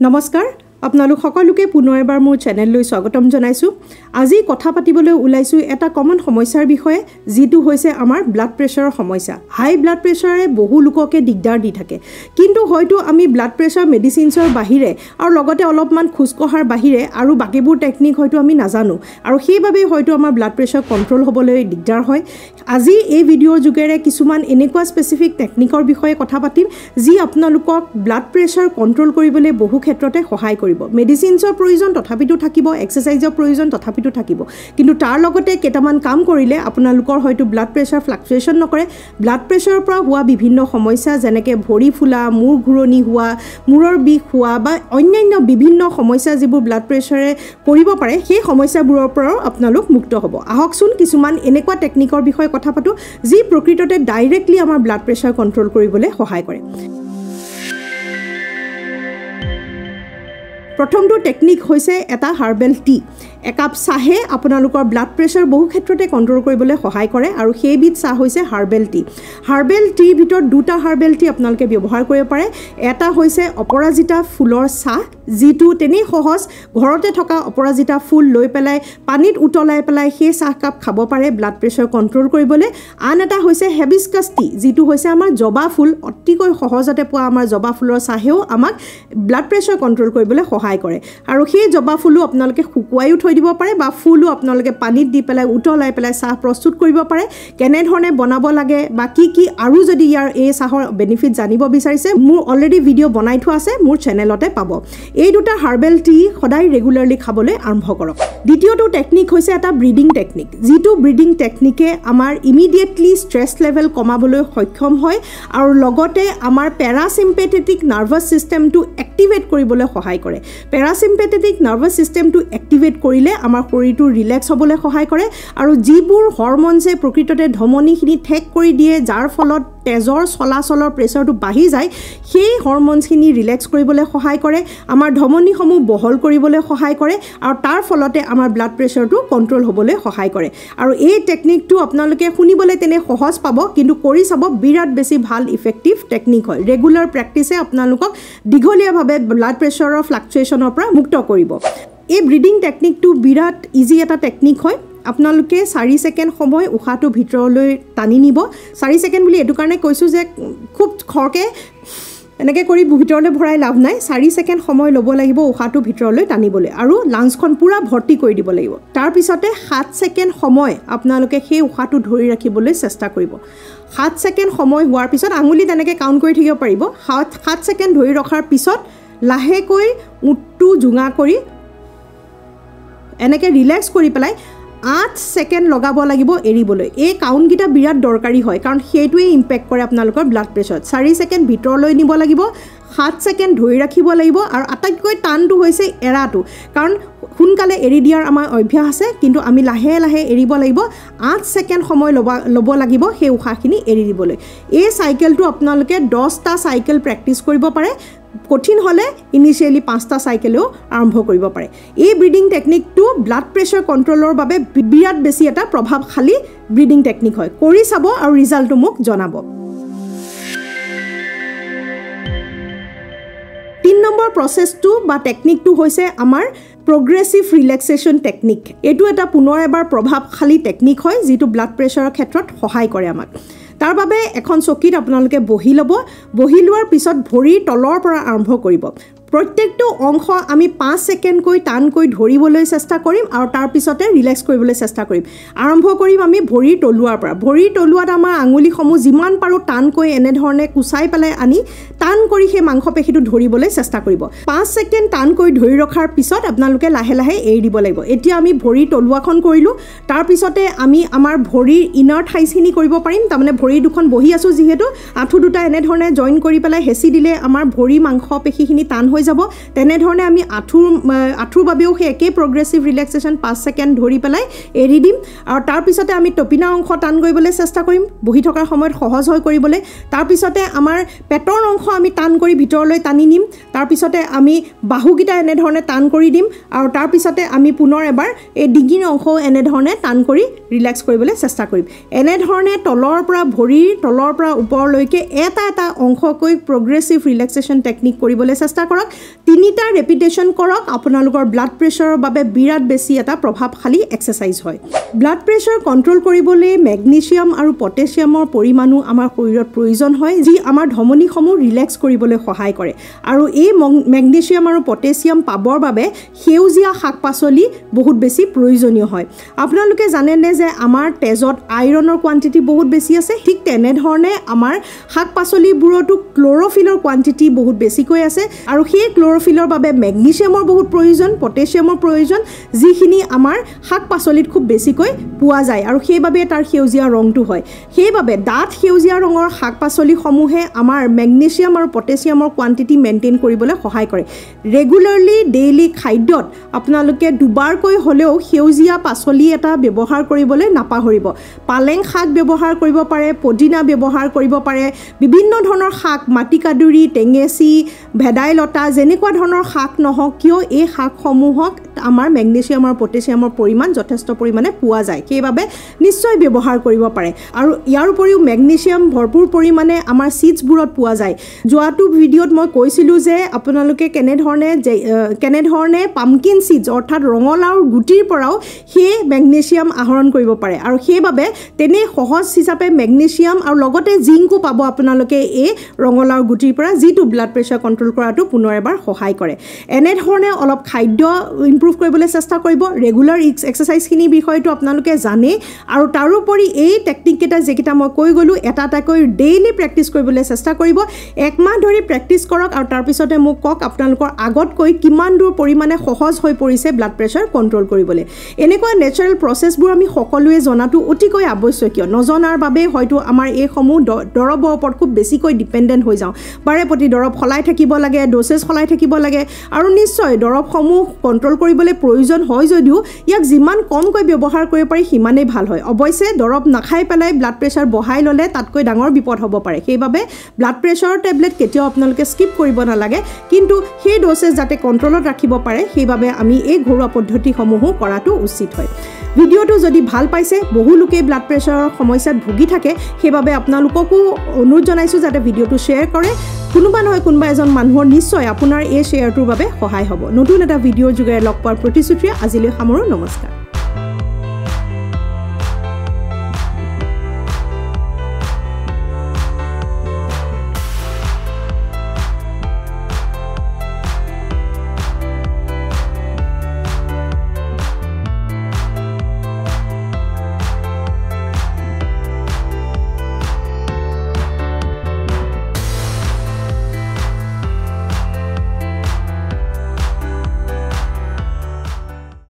নমস্কাৰ আপোনালোক সকলোকে পুনৰ এবাৰ মোৰ চেনেললৈ স্বাগতম জনাইছো আজি কথা পাতিবলৈ ওলাইছো এটা কমন সমস্যাৰ বিষয়ে যেটো হৈছে আমাৰ ব্লাড প্ৰেছাৰৰ সমস্যা হাই ব্লাড প্ৰেছাৰে বহু লোককে দিগদাৰ দি থাকে কিন্তু হয়তো আমি ব্লাড প্ৰেছাৰ মেডিচিনছৰ বাহিৰে আৰু লগতে অলপমান খুজকহাৰ বাহিৰে আৰু বাকিবোৰ টেকনিক হয়তো আমি নাজানো আৰু সেইভাবে হয়তো আমাৰ ব্লাড প্ৰেছাৰ কন্ট্ৰোল হ'বলৈ দিগদাৰ হয় আজি এই ভিডিঅ'ৰ যোগেৰে কিছুমান এনেকুৱা স্পেসিফিক টেকনিকৰ বিষয়ে কথা পাতিম যি আপোনালোকক ব্লাড প্ৰেছাৰ কন্ট্ৰোল কৰিবলৈ বহু ক্ষেত্ৰতে সহায় কৰিব মেডিচিনছৰ প্ৰয়োজন তথাপিতো থাকিব এক্সাৰসাইজৰ প্ৰয়োজন তথাপিতো থাকিব কিন্তু তাৰ লগতে কেটামান কাম কৰিলে আপোনালোকৰ হয়তো ব্লাড প্ৰেছাৰ ফ্লাকচুৱেশ্যন নকৰে ব্লাড প্ৰেছাৰৰ পৰা হোৱা বিভিন্ন সমস্যা যেনেকৈ ভৰি ফুলা মূৰ ঘূৰণি হোৱা মূৰৰ বিষ হোৱা বা অন্যান্য বিভিন্ন সমস্যা যিবোৰ ব্লাড প্ৰেছাৰে কৰিব পাৰে সেই সমস্যাবোৰৰ পৰা আপোনালোক মুক্ত হ'ব আহকচোন কিছুমান এনেকুৱা টেকনিকৰ বিষয়ে কথা পাতো যি প্ৰকৃততে ডাইৰেক্টলি আমাৰ ব্লাড প্ৰেছাৰ কন্ট্ৰোল কৰিবলৈ সহায় কৰে প্ৰথমটো টেকনিক হৈছে এটা হাৰ্বেল টি একাপ চাহে আপোনালোকৰ ব্লাড প্ৰেছাৰ বহু ক্ষেত্ৰতে কন্ট্ৰোল কৰিবলৈ সহায় কৰে আৰু সেইবিধ চাহ হৈছে হাৰ্বেল টিৰ ভিতৰত দুটা হাৰ্বেল টি আপোনালোকে ব্যৱহাৰ কৰিব পাৰে এটা হৈছে অপৰাজিতা ফুলৰ চাহ যেটো তেনেই সহজ ঘৰতে থকা অপৰাজিতা ফুল লৈ পেলাই পানীত উতলাই পেলাই সেই চাহ কাপ খাব পাৰে ব্লাড প্ৰেছাৰ কন্ট্ৰোল কৰিবলৈ আন এটা হৈছে হেবিস্কাছ টি যেটো হৈছে আমাৰ জবা ফুল অতিকৈ সহজতে পোৱা আমাৰ জবা ফুলৰ চাহেও আমাক ব্লাড প্ৰেছাৰ কন্ট্ৰোল কৰিবলৈ সহায় কৰে আৰু সেই জবা ফুলো আপোনালোকে শুকুৱাইও থৈ দিব পাৰে বা ফুলো আপোনালোকে পানীত দি পেলাই উতলাই পেলাই চাহ প্ৰস্তুত কৰিব পাৰে কেনে ধৰণে বনাব লাগে বা কি আৰু যদি ইয়াৰ এই চাহৰ বেনিফিট জানিব বিচাৰিছে মোৰ অলৰেডি ভিডিঅ' বনাই থোৱা আছে মোৰ চেনেলতে পাব এই দুটা হাৰ্বেল টি সদায় ৰেগুলাৰলি খাবলৈ আৰম্ভ কৰক দ্বিতীয়টো টেকনিক হৈছে এটা ব্ৰিডিং টেকনিক যেটো ব্ৰিডিং টেকনিকে আমাৰ ইমিডিয়েটলি ষ্ট্ৰেছ লেভেল কমাবলৈ সক্ষম হয় আৰু লগতে আমাৰ পেৰাচিম্পেথেটিক নাৰ্ভাছ সিস্টেমটো এক্টিভেট কৰিবলৈ সহায় কৰে পেৰাচিম্পেথেটিক নাৰ্ভাছ সিস্টেমটো এক্টিভেট কৰিলে আমাৰ শৰীৰটো ৰিলেক্স হ'বলৈ সহায় কৰে আৰু যিবোৰ হৰমনছে প্ৰকৃততে ধমনীখিনি ঠেক কৰি দিয়ে যাৰ ফলত তেজৰ চলাচলৰ প্ৰেছাৰটো বাঢ়ি যায় সেই হৰমনছখিনি ৰিলেক্স কৰিবলৈ সহায় কৰে আমাৰ ধমনীসমূহ বহল কৰিবলৈ সহায় কৰে আৰু তাৰ ফলতে আমাৰ ব্লাড প্ৰেছাৰটো কন্ট্ৰোল হ'বলৈ সহায় কৰে আৰু এই টেকনিকটো আপোনালোকে শুনিবলৈ তেনে সহজ পাব কিন্তু কৰি চাব বিৰাট বেছি ভাল ইফেক্টিভ টেকনিক হয় ৰেগুলাৰ প্ৰেক্টিছে আপোনালোকক দীঘলীয়াভাৱে ব্লাড প্ৰেছাৰৰ ফ্লাকচুৱেশ্যনৰ পৰা মুক্ত কৰিব এই ব্ৰিডিং টেকনিকটো বিৰাট ইজি এটা টেকনিক হয় আপোনালোকে 4 সেকেন্ড সময় উশাহটো ভিতৰলৈ টানি নিব 4 সেকেন্ড বুলি এটো কাৰণে কৈছো যে খুব খৰকে এনেকৈ কৰি ভিতৰলৈ ভৰাই লাভ নাই 4 সেকেন্ড সময় ল'ব লাগিব উশাহটো ভিতৰলৈ টানিবলৈ আৰু লাংছখন পুৰা ভৰ্তি কৰি দিব লাগিব তাৰ পিছতে 7 সেকেন্ড সময় আপোনালোকে সেই উশাহটো ধৰি ৰাখিবলৈ চেষ্টা কৰিব 7 সেকেন্ড সময় হোৱাৰ পিছত আঙুলি তেনেকৈ কাউণ্ট কৰি থাকিব পাৰিব 7 সেকেন্ড ধৰি ৰখাৰ পিছত লাহেকৈ উঠটো জুঙা কৰি এনেকৈ ৰিলেক্স কৰি পেলাই 8 সেকেন্ড লগাব লাগিব এৰিবলৈ এই কাউণ্ট গিটা বিৰাট দৰকাৰী হয় কাৰণ সেইটোৱে ইম্পেক্ট কৰে আপোনালোকৰ ব্লাড প্ৰেছাৰ 4 সেকেন্ড ভিতৰলৈ নিব লাগিব 7 সেকেন্ড ধৰি ৰাখিব লাগিব আৰু আটাইতকৈ টানটো হৈছে এৰাটো কাৰণ সোনকালে এৰি দিয়াৰ আমাৰ অভ্যাস আছে কিন্তু আমি লাহে লাহে এৰিব লাগিব 8 সেকেন্ড সময় ল'ব লাগিব সেই উশাহখিনি এৰি দিবলৈ এই সাইকেলটো আপোনালোকে 10টা সাইকেল প্ৰেক্টিছ কৰিব পাৰে কঠিন হলে ইনিশিয়ালি 5টা সাইকেলও আৰম্ভ কৰিব পাৰে এই ব্ৰিডিং টেকনিকটো ব্লাড প্ৰেছাৰ কন্ট্ৰোলৰ বাবে বিৰাট বেছি এটা প্ৰভাৱশালী ব্ৰিডিং টেকনিক হয় কৰি চাব আৰু ৰিজাল্টটো মোক জনাব 3 নম্বৰ প্ৰসেসটো বা টেকনিকটো হৈছে আমাৰ progressive relaxation technique এটো এটা পুনৰ এবাৰ প্ৰভাৱশালী টেকনিক হয় যেটো ব্লাড প্ৰেছাৰৰ ক্ষেত্ৰত সহায় কৰে আমাক তাৰ বাবে এখন চকীত আপোনালোকে বহি ল'ব বহি লোৱাৰ পিছত ভৰি তলৰ পৰা আৰম্ভ কৰিব প্ৰত্যেকটো অংশ আমি 5 সেকেন্ডকৈ টানকৈ ধৰিবলৈ চেষ্টা কৰিম আৰু তাৰ পিছতে ৰিলেক্স কৰিবলৈ চেষ্টা কৰিম আৰম্ভ কৰিম আমি ভৰিৰ তলুৱাৰ পৰা ভৰিৰ তলুৱাত আমাৰ আঙুলিসমূহ যিমান পাৰো টানকৈ এনে ধৰণে কুচাই পেলাই আনি টান কৰি সেই মাংসপেশীটো ধৰিবলৈ চেষ্টা কৰিব 5 সেকেন্ড টানকৈ ধৰি ৰখাৰ পিছত আপোনালোকে লাহে লাহে এৰি দিব লাগিব এতিয়া আমি ভৰিৰ তলুৱাখন কৰিলো তাৰ পিছতে আমি আমাৰ ভৰিৰ ইনাৰ থাইছখিনি কৰিব পাৰিম তাৰমানে ভৰি দুখন বহি আছো যিহেতু আঁঠু দুটা এনে ধৰণে জয়েন কৰি পেলাই হেঁচি দিলে আমাৰ ভৰি মাংসপেশীখিনি টান হৈ যাব তেনে ধৰণে আমি আঁঠুৰ বাবেও সেই একে প্ৰগ্ৰেছিভ ৰিলেক্সেশ্যন 5 সেকেন্ড ধৰি পেলাই এৰি দিম আৰু তাৰ পিছতে আমি টপিনা অংশ টান কৰিবলৈ চেষ্টা কৰিম বহি থকাৰ সময়ত সহজ হৈ কৰিবলৈ তাৰ পিছতে আমাৰ পেটৰ অংশ আমি টান কৰি ভিতৰলৈ টানি নিম তাৰ পিছতে আমি বাহুগিটা এনে ধৰণে টান কৰি দিম আৰু তাৰ পিছতে আমি পুনৰ এবাৰ এই ডিঙিৰ অংশ এনে ধৰণে টান কৰি ৰিলেক্স কৰিবলৈ চেষ্টা কৰিম এনে ধৰণে তলৰ পৰা ভৰিৰ তলৰ পৰা ওপৰলৈকে এটা অংশকৈ প্ৰগ্ৰেছিভ ৰিলেক্সেশ্যন টেকনিক কৰিবলৈ চেষ্টা কৰক তিনিটা ৰেপিটেশ্যন কৰক আপোনালোকৰ ব্লাড প্ৰেছাৰৰ বাবে বিৰাট বেছি এটা প্ৰভাৱশালী এক্সাৰচাইজ হয় ব্লাড প্ৰেছাৰ কণ্ট্ৰোল কৰিবলৈ মেগনেছিয়াম আৰু পটেছিয়ামৰ পৰিমাণো আমাৰ শৰীৰত প্ৰয়োজন হয় যি আমাৰ ধমনীসমূহ ৰিলেক্স কৰিবলৈ সহায় কৰে আৰু এই মেগনেছিয়াম আৰু পটেছিয়াম পাবৰ বাবে সেউজীয়া শাক-পাচলি বহুত বেছি প্ৰয়োজনীয় হয় আপোনালোকে জানেনে যে আমাৰ তেজত আইৰণৰ কোৱান্টিটি বহুত বেছি আছে ঠিক তেনেধৰণে আমাৰ শাক-পাচলিবোৰতো ক্ল'ৰফিলৰ কোৱান্টিটি বহুত বেছিকৈ আছে আৰু সেই ক্ল'ৰফিলৰ বাবে মেগনেছিয়ামৰ বহুত প্ৰয়োজন পটেছিয়ামৰ প্ৰয়োজন যিখিনি আমাৰ শাক-পাচলিত খুব বেছিকৈ পোৱা যায় আৰু সেইবাবে তাৰ সেউজীয়া ৰংটো হয় সেইবাবে ডাঠ সেউজীয়া ৰঙৰ শাক-পাচলিসমূহে আমাৰ মেগনেছিয়াম আৰু পটেছিয়ামৰ কোৱান্টিটি মেইনটেইন কৰিবলৈ সহায় কৰে ৰেগুলাৰলি ডেইলি খাদ্যত আপোনালোকে দুবাৰকৈ হ'লেও সেউজীয়া পাচলি এটা ব্যৱহাৰ কৰিবলৈ নাপাহৰিব পালেং শাক ব্যৱহাৰ কৰিব পাৰে পদিনা ব্যৱহাৰ কৰিব পাৰে বিভিন্ন ধৰণৰ শাক মাটিকাদুৰি টেঙেচি ভেদাইলতা যেনেকুৱা ধৰণৰ শাক নহওক কিয় এই শাকসমূহক আমাৰ মেগনেছিয়াম আৰু পটেছিয়ামৰ পৰিমাণ যথেষ্ট পৰিমাণে পোৱা যায় সেইবাবে নিশ্চয় ব্যৱহাৰ কৰিব পাৰে আৰু ইয়াৰ উপৰিও মেগনেছিয়াম ভৰপূৰ পৰিমাণে আমাৰ সিডছবোৰত পোৱা যায় যোৱাটো ভিডিঅ'ত মই কৈছিলোঁ যে আপোনালোকে কেনেধৰণে পামকিন সিডছ অৰ্থাৎ ৰঙালাওৰ গুটিৰ পৰাও সেই মেগনেছিয়াম আহৰণ কৰিব পাৰে আৰু সেইবাবে তেনে সহজ হিচাপে মেগনেছিয়াম আৰু লগতে জিংকো পাব আপোনালোকে এই ৰঙালাওৰ গুটিৰ পৰা যিটো ব্লাড প্ৰেছাৰ কণ্ট্ৰোল কৰাটো পুনৰ এবাৰ সহায় কৰে এনেধৰণে অলপ খাদ্য ইমপ্ৰুভ কৰিবলৈ চেষ্টা কৰিব ৰেগুলাৰ এক্সাৰচাইজখিনিৰ বিষয়টো আপোনালোকে জানে আৰু তাৰোপৰি এই টেকনিককেইটা যেকেইটা মই কৈ গ'লোঁ এটা এটাকৈ ডেইলি প্ৰেক্টিছ কৰিবলৈ চেষ্টা কৰিব এক মাহ ধৰি প্ৰেক্টিছ কৰক আৰু তাৰপিছতে মোক কওক আপোনালোকৰ আগতকৈ কিমান দূৰ পৰিমাণে সহজ হৈ পৰিছে ব্লাড প্ৰেছাৰ কণ্ট্ৰোল কৰিবলৈ এনেকুৱা নেচাৰেল প্ৰচেছবোৰ আমি সকলোৱে জনাটো অতিকৈ আৱশ্যকীয় নজনাৰ বাবে হয়তো আমাৰ এইসমূহ দৰৱৰ ওপৰত খুব বেছিকৈ ডিপেণ্ডেণ্ট হৈ যাওঁ বাৰে প্ৰতি দৰৱ সলাই থাকিব লাগে ড'চেজ সলাই থাকিব লাগে আৰু নিশ্চয় দৰৱসমূহ কণ্ট্ৰোল কৰিবলৈ প্ৰয়োজন হয় যদিও ইয়াক যিমান কমকৈ ব্যৱহাৰ কৰিব পাৰি সিমানেই ভাল হয় অৱশ্যে দৰৱ নাখাই পেলাই ব্লাড প্ৰেছাৰ বঢ়াই ল'লে তাতকৈ ডাঙৰ বিপদ হ'ব পাৰে সেইবাবে ব্লাড প্ৰেছাৰৰ টেবলেট কেতিয়াও আপোনালোকে স্কিপ কৰিব নালাগে কিন্তু সেই ড'চেজ যাতে কণ্ট্ৰলত ৰাখিব পাৰে সেইবাবে আমি এই ঘৰুৱা পদ্ধতিসমূহো কৰাটো উচিত হয় ভিডিঅ'টো যদি ভাল পাইছে বহু লোকে ব্লাড প্ৰেছাৰৰ সমস্যাত ভুগি থাকে সেইবাবে আপোনালোককো অনুৰোধ জনাইছোঁ যাতে ভিডিঅ'টো শ্বেয়াৰ কৰে কোনোবা নহয় কোনোবা এজন মানুহৰ নিশ্চয় আপোনাৰ এই শ্বেয়াৰটোৰ বাবে সহায় হ'ব নতুন এটা ভিডিঅ'ৰ যোগেৰে লগ পোৱাৰ প্ৰতিশ্ৰুতিৰে আজিলৈ সামৰো নমস্কাৰ